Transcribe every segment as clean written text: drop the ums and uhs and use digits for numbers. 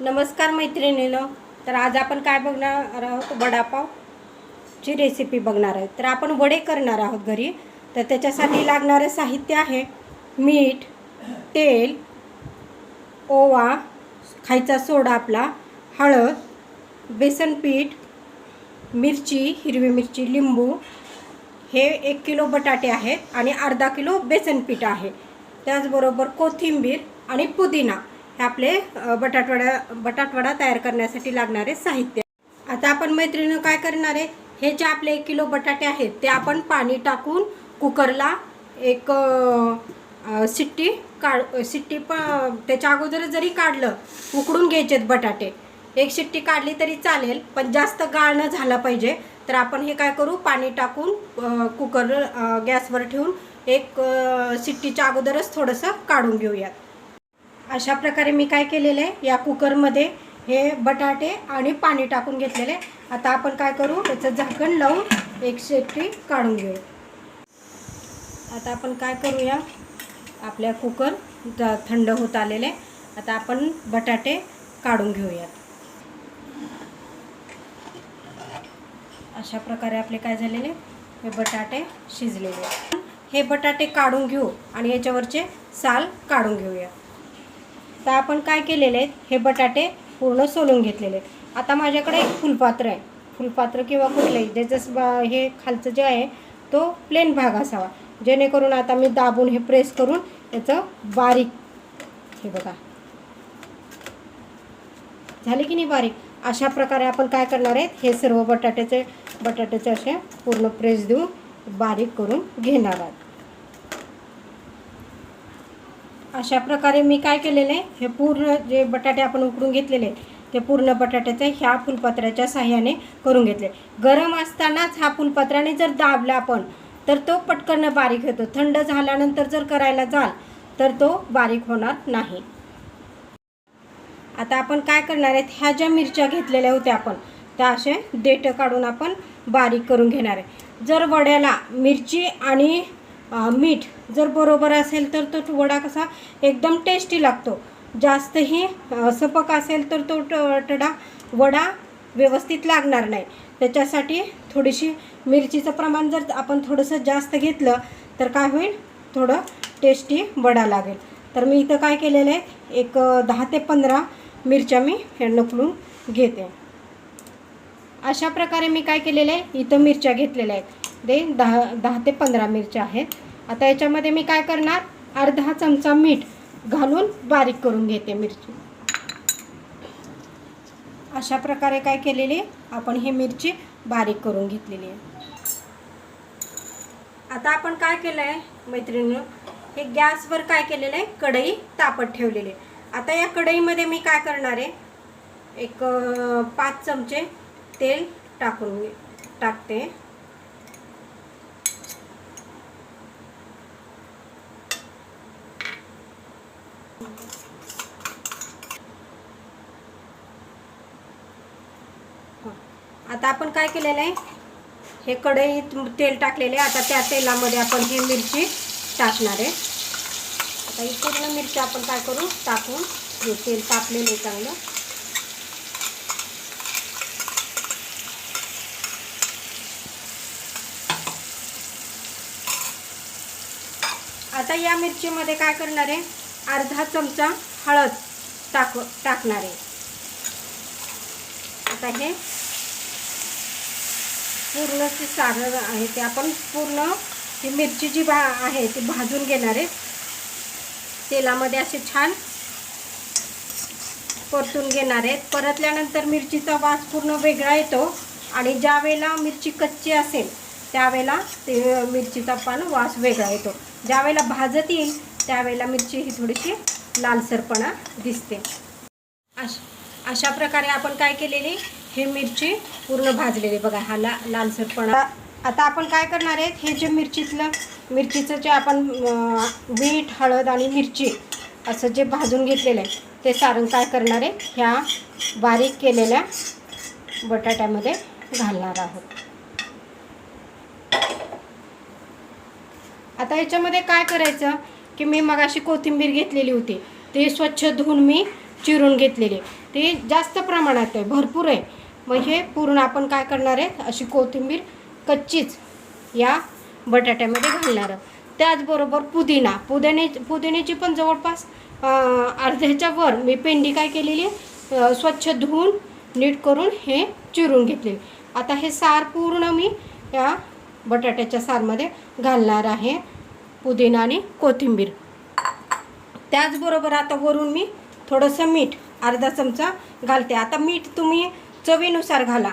नमस्कार मैत्रिणींनो. तर आज आपण काय बघणार आहोत, वडापावची रेसिपी बघणार आहोत. तर आपण वडे करणार आहोत घरी. तर त्याच्यासाठी लागणारे साहित्य आहे मीठ, तेल, ओवा, खायचा सोडा आपला, हळद, बेसन पीठ, मिरची, हिरवी मिरची, लिंबू, हे 1 किलो बटाटे आहेत आणि अर्धा किलो बेसन पीठ आहे. त्याचबरोबर कोथिंबीर आणि पुदिना हे आपले बटाटवडा तयार करण्यासाठी लागणारे साहित्य. आता आपण मैत्रिणी काय करणार आहे, हे जे आपले 1 किलो बटाटे आहेत ते आपण पाणी टाकून कुकरला एक शिट्टी पण त्याच्या अगोदर जरी काढलं, उकडून घ्यायचेत बटाटे. एक शिट्टी काढली तरी चालेल, पण जास्त गाळ न झाला पाहिजे. तर आपण हे काय करू, पाणी टाकून कुकर गॅसवर ठेवून एक शिट्टीच्या अगोदरच थोडंसं काढून घेऊयात. अशा प्रकारे मी काय केलेलं आहे, या कुकरमध्ये हे बटाटे आणि पाणी टाकून घेतलेले. आता आपण काय करू, त्याचं झाकण लावून एक शिट्टी काढून घेऊ. आता आपण काय करूया, आपल्या कुकर थंड होत आलेले. आता आपण बटाटे काढून घेऊयात. अशा प्रकारे आपले काय झालेले, हे बटाटे शिजलेले. हे बटाटे काढून घेऊ आणि याच्यावरचे साल काढून घेऊया. तर आपण काय केलेले आहेत, हे बटाटे पूर्ण सोलून घेतलेले आहेत. आता माझ्याकडे एक फुलपात्र आहे, फुलपात्र किंवा कुठलंही ज्याचं हे खालचं जे आहे तो प्लेन भाग असावा, जेणेकरून आता मी दाबून हे प्रेस करून याचं बारीक, हे बघा झाले की नाही बारीक. अशा प्रकारे आपण काय करणार आहे, हे सर्व बटाट्याचे असे पूर्ण प्रेस देऊन बारीक करून घेणार आहोत. अशा प्रकारे मी काय केलेले, हे पूर्ण जे बटाटे आपण उकडून घेतलेले ते पूर्ण बटाट्याचे ह्या फुलपात्राच्या साह्याने करून घेतले. गरम असतानाच हा फुलपात्राने जर दाबला आपण तर तो पटकन बारीक होतो. थंड झाल्यानंतर जर करायला जाल तर तो बारीक होणार नाही. आता आपण काय करणार आहेत, ह्या ज्या मिरच्या घेतलेल्या होत्या आपण त्या असे देठ काढून आपण बारीक करून घेणार आहे. जर वड्याला मिरची आणि मीठ जर बरोबर असेल तर तो वडा कसा एकदम टेस्टी लागतो. जास्तही सपक असेल तर तो वडा व्यवस्थित लागणार नाही. त्याच्यासाठी थोडीशी मिरचीचं प्रमाण जर आपण थोडंसं जास्त घेतलं तर काय होईल, थोडं टेस्टी वडा लागेल. तर मी इथं काय केलेलं आहे, एक 10 ते 15 मिरच्या मी नकलून घेते. अशा प्रकारे मी काय केलेलं आहे, इथं मिरच्या घेतलेल्या आहेत, ते 10 ते 15 मिरच्या आहेत. आता याच्यामध्ये मी काय करणार, अर्धा चमचा मीठ घालून बारीक करून घेते मिरची. अशा प्रकारे काय केलेली आपण ही मिरची बारीक करून घेतलेली आहे. आता आपण काय केलं आहे मैत्रिणी, हे गॅसवर काय केलेलं आहे, कढई तापत ठेवलेली आहे. आता या कढईमध्ये मी काय करणार आहे, एक 5 चमचे तेल टाकते. आता आपण काय केलेलं आहे, हे कढईत तेल टाकलेले. आता त्या तेलामध्ये आपण ही मिरची टाकणार आहे. आता ही पूर्ण मिरची आपण काय करू, टाकून हे तेल तापलेले चांगलं. आता या मिरचीमध्ये काय करणार आहे, अर्धा चमचा हळद टाकणार आहे. आता हे पूर्ण जे सारण आहे ते आपण पूर्ण ही मिरची जी आहे ती भाजून घेणार आहे. तेलामध्ये असे छान परतून घेणार आहेत. परतल्यानंतर मिरचीचा वास पूर्ण वेगळा येतो आणि ज्या वेळेला मिरची कच्ची असेल त्यावेळेला ते मिरचीचा पण वास वेगळा येतो. ज्या वेळेला भाजत येईल त्यावेळेला मिरची ही थोडीशी लालसरपणा दिसते. अशा प्रकारे आपण काय केलेली, हे मिरची पूर्ण भाजलेली बघा, हा लालसरपणा. आता आपण काय करणार आहे, हे जे मिरचीचं जे आपण मीठ, हळद आणि मिरची असं जे भाजून घेतलेलं आहे ते सारण काय करणार आहे, ह्या बारीक केलेल्या बटाट्यामध्ये घालणार आहोत. आता याच्यामध्ये काय करायचं की मी मगाशी कोथिंबीर घेतलेली होती, ते स्वच्छ धुवून मी चिरून घेतलेली. ते जास्त प्रमाणात आहे, भरपूर आहे. मग हे पूर्ण आपण काय करणार आहे, अशी कोथिंबीर कच्चीच या बटाट्यामध्ये घालणार आहोत. त्याचबरोबर पुदिन्याची पण जवळपास अर्ध्याच्या वर मी पेंडी काय केलेली आहे, स्वच्छ धुवून नीट करून हे चिरून घेतले. आता हे सार पूर्ण मी या बटाट्याच्या सारमध्ये घालणार आहे, पुदिना आणि कोथिंबीर. त्याचबरोबर आता वरून मी थोडंसं मीठ अर्धा चमचा घालते. आता मीठ तुम्ही चवीनुसार घाला.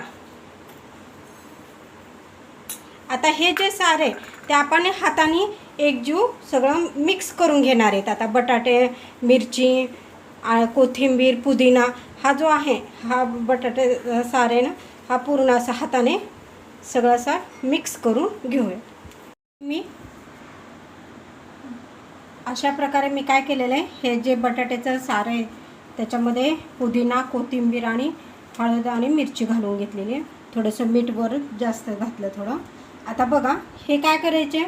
आता हे जे सार आहे ते आपण हाताने एकजीव सगळं मिक्स करून घेणार आहेत. आता बटाटे, मिरची, कोथिंबीर, पुदिना हा जो आहे, हा बटाटे सार आहे ना, हा पूर्ण असा हाताने सगळं असा मिक्स करून घेऊया. मी अशा प्रकारे मी काय केलेलं आहे, हे जे बटाट्याचं सार आहे त्याच्यामध्ये पुदिना, कोथिंबीर आणि हळद आणि मिरची घालून घेतलेली आहे. थोडंसं मीठ वर जास्त घातलं थोडं. आता बघा हे काय करायचे,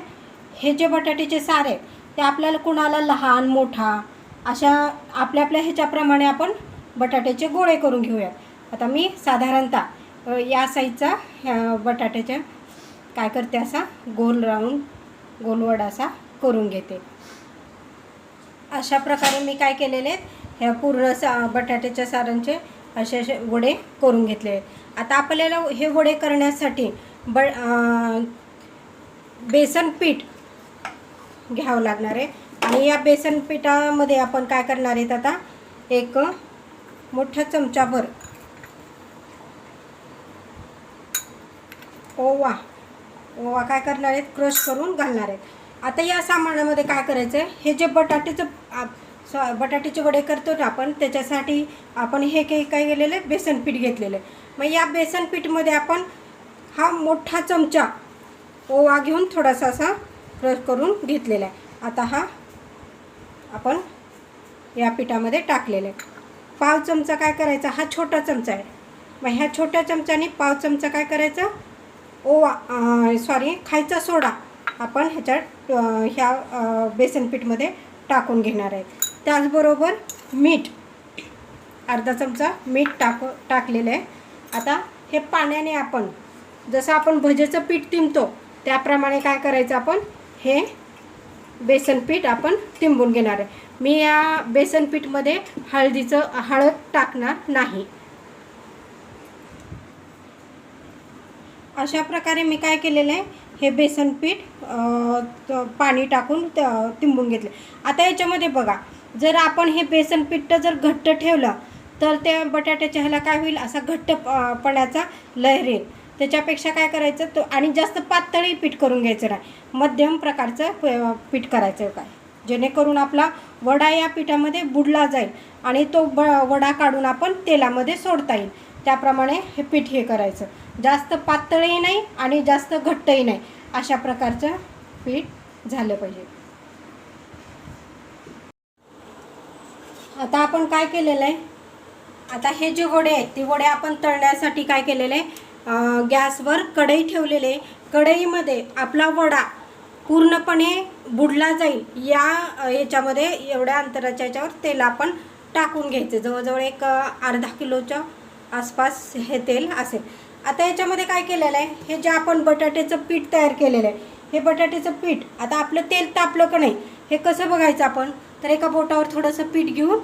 हे जे बटाट्याचे सार आहे ते आपल्याला कुणाला लहान मोठा अशा आपल्या ह्याच्याप्रमाणे आपण बटाट्याचे गोळे करून घेऊयात. आता मी साधारणतः या साईजचा बटाट्याच्या काय करते, असा गोल राऊंड गोलवड असा करून घेते. अशा प्रकारे मी काय केलेले आहेत, ह्या पूर्ण बटाट्याच्या सारांचे असे वडे करून घेतले आहेत. आता आपल्याला हे वडे करण्यासाठी बेसन पीठ घ्यावं लागणार आहे. आणि या बेसन पिठामध्ये आपण काय करणार आहेत, आता एक मोठा चमचाभर ओवा काय करणार आहेत, क्रश करून घालणार आहेत. आता या सामानामध्ये काय करायचं आहे, हे जे बटाट्याचे वडे करतो ना आपण, त्याच्यासाठी आपण हे काय केलेलं आहे, बेसन पीठ घेतलेलं आहे. मग या बेसन पीठमध्ये आपण हा मोठा चमचा ओवा घेऊन थोडासा असा क्रश करून घेतलेला आहे. आता हा आपण या पिठामध्ये टाकलेला आहे. पाव चमचा काय करायचा, हा छोटा चमचा आहे. मग ह्या छोट्या चमच्याने पाव चमचा काय करायचा, खायचा सोडा आपण ह्याच्यात ह्या बेसन पीठमध्ये टाकून घेणार आहे. त्याचबरोबर मीठ अर्धा चमचा मीठ टाकलेलं आहे. आता हे पाण्याने आपण जसं आपण भजेचं पीठ तिंबतो त्याप्रमाणे काय करायचं, आपण हे बेसन पीठ आपण तिंबून घेणार आहे. मी या बेसन पीठमध्ये हळद टाकणार नाही. अशा प्रकारे मी काय केलेलं आहे, हे बेसन पीठ पाणी टाकून तिंबून घेतले. आता याच्यामध्ये बघा, जर आपण हे बेसन पीठ जर घट्ट ठेवलं तर त्या बटाट्याच्या ह्याला काय होईल, असा घट्टपणाचा लहर येईल. त्याच्यापेक्षा काय करायचं, तो आणि जास्त पातळही पीठ करून घ्यायचं नाही, मध्यम प्रकारचं पीठ करायचं काय, जेणेकरून आपला वडा या पिठामध्ये बुडला जाईल आणि तो वडा काढून आपण तेलामध्ये सोडता येईल. त्याप्रमाणे हे पीठ हे करायचं, जास्त पातळही नाही आणि जास्त घट्टही नाही, अशा प्रकारचं पीठ झालं पाहिजे. आता आपण काय केलेलं आहे, आता हे जे वडे आहेत ते वडे आपण तळण्यासाठी काय केलेलं आहे, गॅसवर कढई ठेवलेले. कढईमध्ये आपला वडा पूर्णपणे बुडला जाईल याच्यामध्ये एवढ्या अंतराच्या याच्यावर तेल आपण टाकून घ्यायचं. जवळजवळ एक अर्धा किलोच्या आसपास हे तेल असेल. आता याच्यामध्ये काय केलेलं आहे, हे जे आपण बटाट्याचं पीठ तयार केलेलं आहे, हे बटाट्याचं पीठ आता आपलं तेल तापलं का नाही हे कसं बघायचं आपण, तर एका बोटावर थोडंसं पीठ घेऊन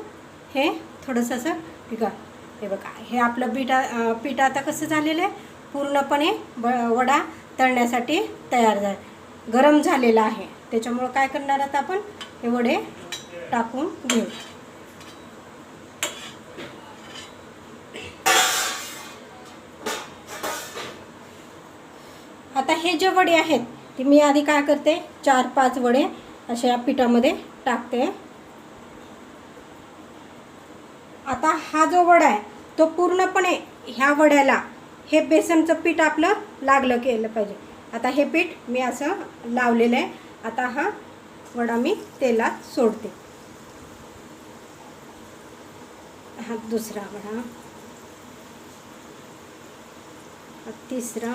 हे थोडंसं असं बघा, हे बघा हे आपलं पीठ आता कसं झालेलं आहे, पूर्णपणे वडा तळण्यासाठी तयार गरम झालेला आहे. त्याच्यामुळं काय करणार आता आपण हे वडे टाकून घेऊ. आता हे जे वडे आहेत ते मी आधी काय करते, 4-5 वडे अशा पिठामध्ये टाकते. आता हा जो वडा आहे तो पूर्णपणे ह्या वड्याला हे बेसनचं पीठ आपलं लागलं केलं पाहिजे. आता हे पीठ मी असं लावलेलं आहे. आता हा वडा मी तेलात सोडते. हा दुसरा वडा, तिसरा,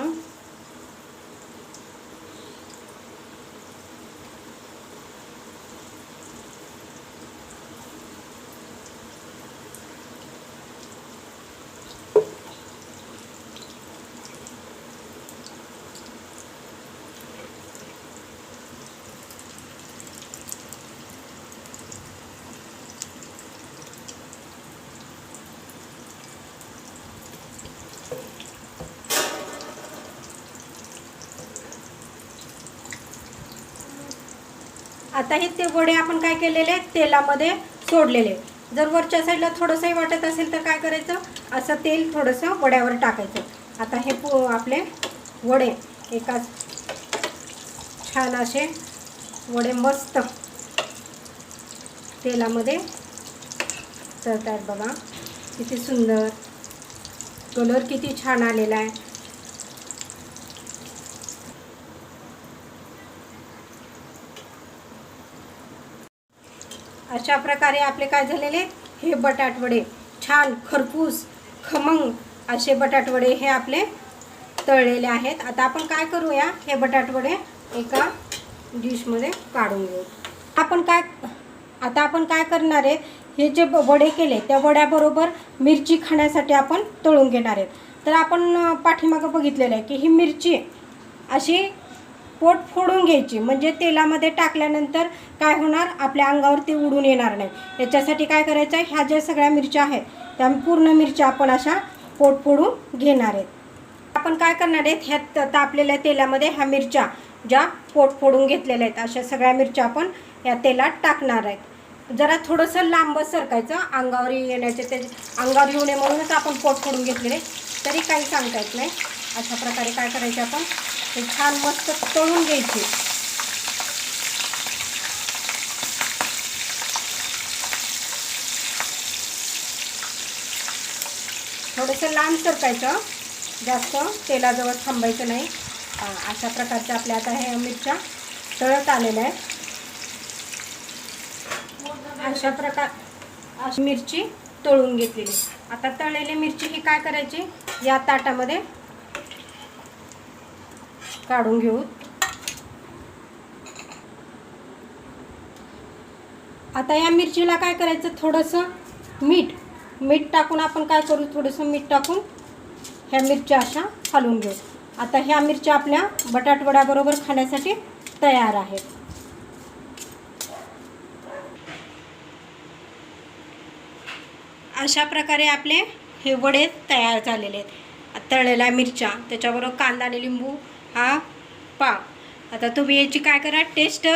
आता हे ते वडे आपण काय केलेले तेलामध्ये सोडलेले. जर वरच्या साईडला थोडंसंही वाटत असेल तर काय करायचं, असं तेल थोडंसं वड्यावर टाकायचं. आता हे आपले वडे एका छान असे वडे मस्त तेलामध्ये तळत आहेत बघा. किती सुंदर कलर, किती छान आलेला आहे. अशा प्रकारे आपले काय झालेले हे बटाटवडे छान खरपूस खमंग असे बटाटवडे हे आपले तळलेले आहेत. आता आपण काय करूया, हे बटाटवडे एका डिशमध्ये काढून घेऊ. आता आपण काय करणार आहे, हे जे वडे केले त्या वड्याबरोबर मिरची खाण्यासाठी आपण तळून घेणार आहेत. तर आपण पाठीमागं बघितलेलं आहे की ही मिरची अशी पोट फोडून घ्यायची, म्हणजे तेलामध्ये टाकल्यानंतर काय होणार, आपल्या अंगावर ते उडून येणार नाही. याच्यासाठी काय करायचं आहे, ह्या ज्या सगळ्या मिरच्या आहेत त्या पूर्ण मिरच्या आपण अशा पोट फोडून घेणार आहेत. आपण काय करणार आहेत, ह्या तापलेल्या तेलामध्ये ह्या मिरच्या ज्या पोट फोडून घेतलेल्या आहेत अशा सगळ्या मिरच्या आपण या तेलात टाकणार आहेत. जरा थोडंसं लांब सरकायचं, अंगावर येण्याचे, ते अंगावर येऊ नये म्हणूनच आपण पोट फोडून घेतलेले, तरी काही सांगता येत नाही. अशा प्रकारे काय करायचे, आपण हे छान मस्त तळून घ्यायचे. थोडंसं लांब सरकायचं, जास्त तेलाजवळ थांबायचं नाही. अशा प्रकारच्या आपल्या आता हे मिरच्या तळत आलेल्या आहेत. अशा अशी मिरची तळून घेतलेली. आता तळलेली मिरची ही काय करायची, या ताटामध्ये काढून घेऊ. आता या मिरचीला काय करायचं, थोडंसं मीठ टाकून आपण काय करू, थोडंसं मीठ टाकून ह्या मिरच्या अशा हलवून घेऊ. आता ह्या मिरच्या आपल्या बटाटवड्याबरोबर खाण्यासाठी तयार आहेत. अशा प्रकारे आपले हे वडे तयार झालेले आहेत. तळलेल्या मिरच्या, त्याच्याबरोबर कांदा आणि लिंबू हा पाव. आता तुम्ही याची काय करा, टेस्ट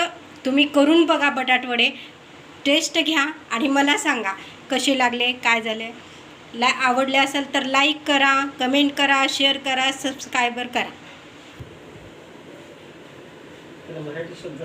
तुम्ही करून बघा. बटाटवडे टेस्ट घ्या आणि मला सांगा कसे लागले, काय झाले. आवडले असेल तर लाईक करा, कमेंट करा, शेअर करा, सबस्क्रायबर करा. मराठी शब्द